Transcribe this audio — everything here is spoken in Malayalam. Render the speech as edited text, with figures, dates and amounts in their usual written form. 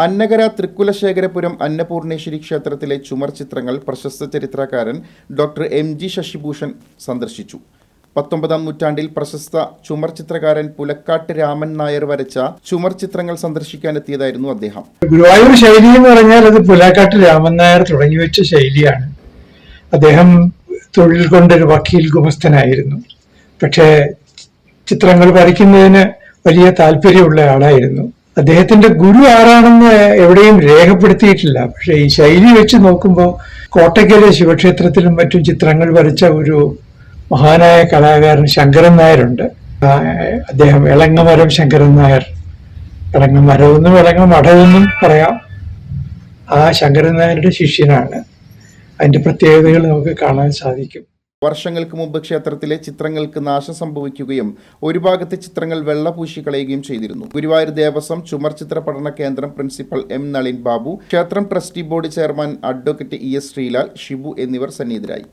അന്നകര തൃക്കുലശേഖരപുരം അന്നപൂർണേശ്വരി ക്ഷേത്രത്തിലെ ചുമർ ചിത്രങ്ങൾ പ്രശസ്ത ചരിത്രകാരൻ ഡോക്ടർ MG ശശിഭൂഷൺ സന്ദർശിച്ചു. 19ാം നൂറ്റാണ്ടിൽ പ്രശസ്ത ചുമർ ചിത്രകാരൻ പുലക്കാട്ട് രാമൻ നായർ വരച്ച ചുമർ ചിത്രങ്ങൾ സന്ദർശിക്കാനെത്തിയതായിരുന്നു അദ്ദേഹം. ഗുരുവായൂർ ശൈലി എന്ന് പറഞ്ഞാൽ അത് പുലക്കാട്ട് രാമൻ നായർ തുടങ്ങി വെച്ച ശൈലിയാണ്. അദ്ദേഹം തൊഴിൽ കൊണ്ടൊരു വക്കീൽ ഗുമസ്തനായിരുന്നു. പക്ഷേ ചിത്രങ്ങൾ വരയ്ക്കുന്നതിന് വലിയ താല്പര്യമുള്ള ആളായിരുന്നു. അദ്ദേഹത്തിന്റെ ഗുരു ആരാണെന്ന് എവിടെയും രേഖപ്പെടുത്തിയിട്ടില്ല. പക്ഷെ ഈ ശൈലി വെച്ച് നോക്കുമ്പോൾ കോട്ടയ്ക്കലെ ശിവക്ഷേത്രത്തിലും മറ്റും ചിത്രങ്ങൾ വരച്ച ഒരു മഹാനായ കലാകാരൻ ശങ്കരൻ നായരുണ്ട്. അദ്ദേഹം എളങ്ങമരം ശങ്കരൻ നായർ, എളങ്ങമരമെന്നും എളങ്ങമഠമെന്നും പറയാം. ആ ശങ്കരൻ നായരുടെ ശിഷ്യനാണ്. അതിന്റെ പ്രത്യേകതകൾ നമുക്ക് കാണാൻ സാധിക്കും. വർഷങ്ങൾക്ക് മുമ്പ് ക്ഷേത്രത്തിലെ ചിത്രങ്ങൾക്ക് നാശം സംഭവിക്കുകയും ഒരു ഭാഗത്തെ ചിത്രങ്ങൾ വെള്ളപൂശി കളയുകയും ചെയ്തിരുന്നു. ഗുരുവായൂർ ദേവസ്വം ചുമർ ചിത്ര പഠന കേന്ദ്രം പ്രിൻസിപ്പൽ M. നളിൻ ബാബു, ക്ഷേത്രം trustee board chairman advocate ES. Sreelal, Shibu എന്നിവർ സന്നിഹിതരായി.